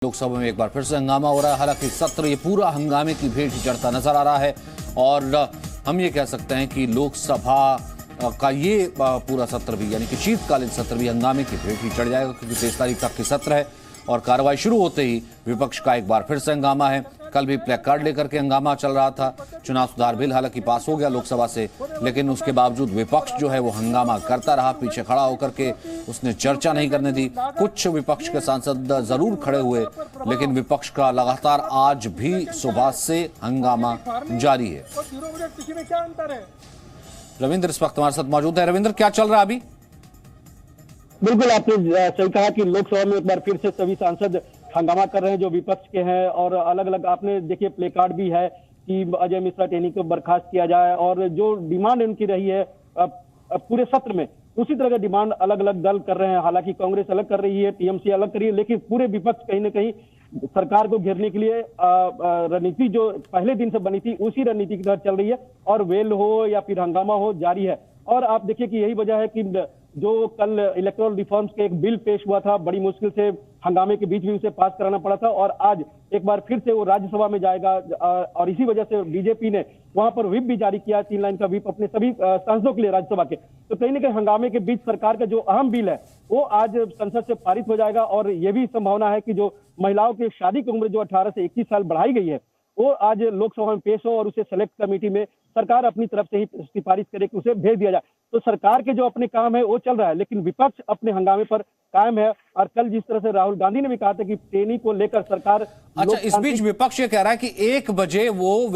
लोकसभा में एक बार फिर से हंगामा हो रहा है। हालांकि सत्र ये पूरा हंगामे की भेंट ही चढ़ता नजर आ रहा है और हम ये कह सकते हैं कि लोकसभा का ये पूरा सत्र भी यानी कि शीतकालीन सत्र भी हंगामे की भेंट ही चढ़ जाएगा, क्योंकि 23 तारीख तक की सत्र है और कार्रवाई शुरू होते ही विपक्ष का एक बार फिर से हंगामा है। कल भी प्ले कार्ड लेकर के हंगामा चल रहा था। चुनाव सुधार बिल हालांकि पास हो गया लोकसभा से, लेकिन उसके बावजूद विपक्ष जो है वो हंगामा करता रहा। पीछे खड़ा होकर के उसने चर्चा नहीं करने दी। कुछ विपक्ष के सांसद जरूर खड़े हुए, लेकिन विपक्ष का लगातार आज भी सुबह से हंगामा जारी है। रविंद्र इस वक्त हमारे साथ मौजूद है। रविंद्र, क्या चल रहा है अभी? बिल्कुल, आपने सही कहा कि लोकसभा में एक बार फिर से सभी सांसद हंगामा कर रहे हैं जो विपक्ष के हैं, और अलग अलग आपने देखिए प्ले कार्ड भी है कि अजय मिश्रा टेनी को बर्खास्त किया जाए, और जो डिमांड इनकी रही है पूरे सत्र में उसी तरह का डिमांड अलग अलग दल कर रहे हैं। हालांकि कांग्रेस अलग कर रही है, टीएमसी अलग कर रही है, लेकिन पूरे विपक्ष कहीं ना कहीं सरकार को घेरने के लिए रणनीति जो पहले दिन से बनी थी उसी रणनीति की तरह चल रही है, और वेल हो या फिर हंगामा हो जारी है। और आप देखिए कि यही वजह है कि जो कल इलेक्टोरल रिफॉर्म्स के एक बिल पेश हुआ था, बड़ी मुश्किल से हंगामे के बीच भी उसे पास कराना पड़ा था, और आज एक बार फिर से वो राज्यसभा में जाएगा। और इसी वजह से बीजेपी ने वहां पर व्हिप भी जारी किया, 3 लाइन का व्हिप अपने सभी सांसदों के लिए राज्यसभा के। तो कहीं ना कहीं हंगामे के बीच सरकार का जो अहम बिल है वो आज संसद से पारित हो जाएगा। और ये भी संभावना है कि जो महिलाओं की शादी की उम्र जो 18 से 21 साल बढ़ाई गई है वो आज लोकसभा में पेश हो और उसे सेलेक्ट कमेटी में सरकार अपनी तरफ से ही सिफारिश करे कि उसे भेज दिया जाए। तो सरकार के जो अपने काम है वो चल रहा है, लेकिन विपक्ष अपने हंगामे पर कायम है। और कल जिस तरह से राहुल गांधी ने भी कहा था कि टेनी को लेकर सरकार अच्छा, इस बीच विपक्ष ये कह रहा है कि 1 बजे वो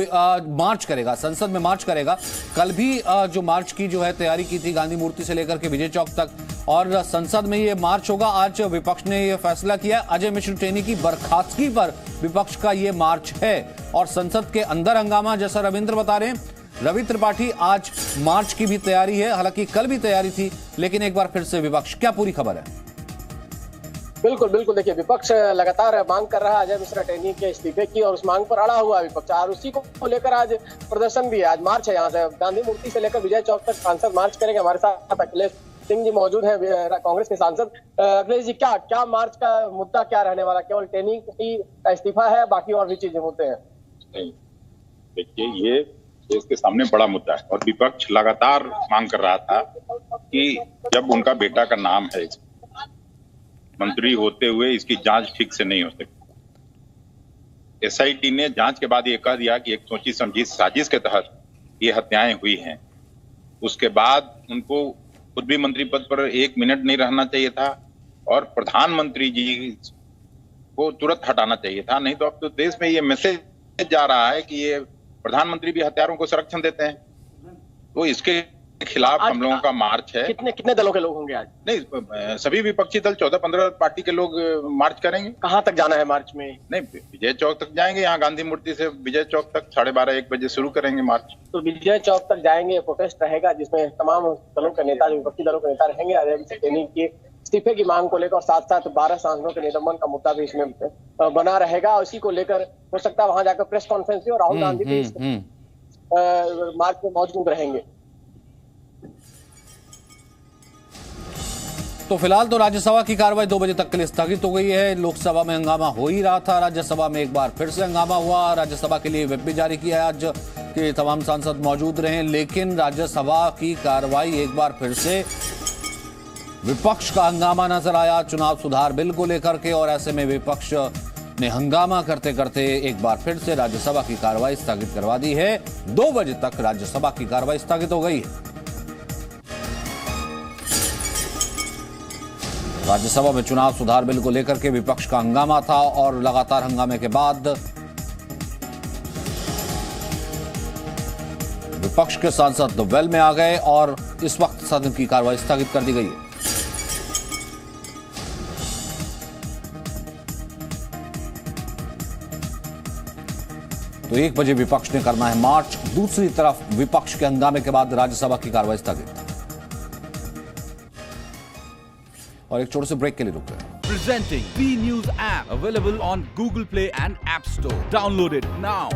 मार्च करेगा, संसद में मार्च करेगा। कल भी जो मार्च की जो है तैयारी की थी गांधी मूर्ति से लेकर के विजय चौक तक, और संसद में ये मार्च होगा। आज विपक्ष ने ये फैसला किया, अजय मिश्रा टेनी की बर्खास्तगी पर विपक्ष का ये मार्च है और संसद के अंदर हंगामा। जैसा रविंद्र बता रहे हैं, रवि त्रिपाठी आज मार्च की भी तैयारी है, हालांकि कल भी तैयारी थी, लेकिन एक बार फिर से विपक्ष, क्या पूरी खबर है? बिल्कुल बिल्कुल, देखिए विपक्ष लगातार मांग कर रहा है अजय मिश्रा टेनी के इस्तीफे की, और उस मांग पर अड़ा हुआ है विपक्ष, और उसी को लेकर आज प्रदर्शन भी है। आज मार्च है, यहाँ से गांधी मूर्ति से लेकर विजय चौक तक सांसद मार्च करेंगे। हमारे साथ अखिलेश सिंह जी मौजूद है, कांग्रेस के सांसद। अखिलेश जी, क्या मार्च का मुद्दा क्या रहने वाला? केवल टेनी का इस्तीफा है, बाकी और भी चीजें मुद्दे हैं? देखिए, ये देश के सामने बड़ा मुद्दा है और विपक्ष लगातार मांग कर रहा था कि जब उनका बेटा का नाम है, मंत्री होते हुए इसकी जांच ठीक से नहीं हो सकती। एसआईटी ने जांच के बाद ये कह दिया कि एक सोची समझी साजिश के तहत ये हत्याएं हुई हैं। उसके बाद उनको खुद भी मंत्री पद पर 1 मिनट नहीं रहना चाहिए था और प्रधानमंत्री जी को तुरंत हटाना चाहिए था। नहीं तो अब तो देश में ये मैसेज जा रहा है कि ये प्रधानमंत्री भी हत्यारों को संरक्षण देते हैं। तो इसके खिलाफ हम लोगों का मार्च है। कितने दलों के लोग होंगे आज? नहीं, सभी विपक्षी दल 14-15 पार्टी के लोग मार्च करेंगे। कहां तक जाना है मार्च में? नहीं, विजय चौक तक जाएंगे। यहाँ गांधी मूर्ति से विजय चौक तक 12:30-1 बजे शुरू करेंगे मार्च। तो विजय चौक तक जाएंगे, प्रोटेस्ट रहेगा जिसमें तमाम दलों के नेता, जो विपक्षी दलों के नेता रहेंगे, अजय मिश्रा टेनी के इस्तीफे की मांग को लेकर, और साथ साथ 12 सांसदों के निलंबन का मुद्दा भी इसमें बना रहेगा। उसी को लेकर हो सकता है वहां जाकर प्रेस कॉन्फ्रेंस भी, और राहुल गांधी भी मार्च में मौजूद रहेंगे। तो फिलहाल तो राज्यसभा की कार्रवाई 2 बजे तक के लिए स्थगित हो गई है। लोकसभा में हंगामा हो ही रहा था, राज्यसभा में एक बार फिर से हंगामा हुआ। राज्यसभा के लिए व्हिप भी जारी किया है आज कि तमाम सांसद मौजूद रहे, लेकिन राज्यसभा की कार्रवाई एक बार फिर से विपक्ष का हंगामा नजर आया चुनाव सुधार बिल को लेकर के, और ऐसे में विपक्ष ने हंगामा करते करते एक बार फिर से राज्यसभा की कार्रवाई स्थगित करवा दी है। 2 बजे तक राज्यसभा की कार्रवाई स्थगित हो गई है। राज्यसभा में चुनाव सुधार बिल को लेकर के विपक्ष का हंगामा था, और लगातार हंगामे के बाद विपक्ष के सांसद वेल में आ गए और इस वक्त सदन की कार्रवाई स्थगित कर दी गई है। तो 1 बजे विपक्ष ने करना है मार्च। दूसरी तरफ विपक्ष के हंगामे के बाद राज्यसभा की कार्रवाई स्थगित, और एक छोटे से ब्रेक के लिए रुक गए। Presenting B News app available on Google Play and App Store. Download it now.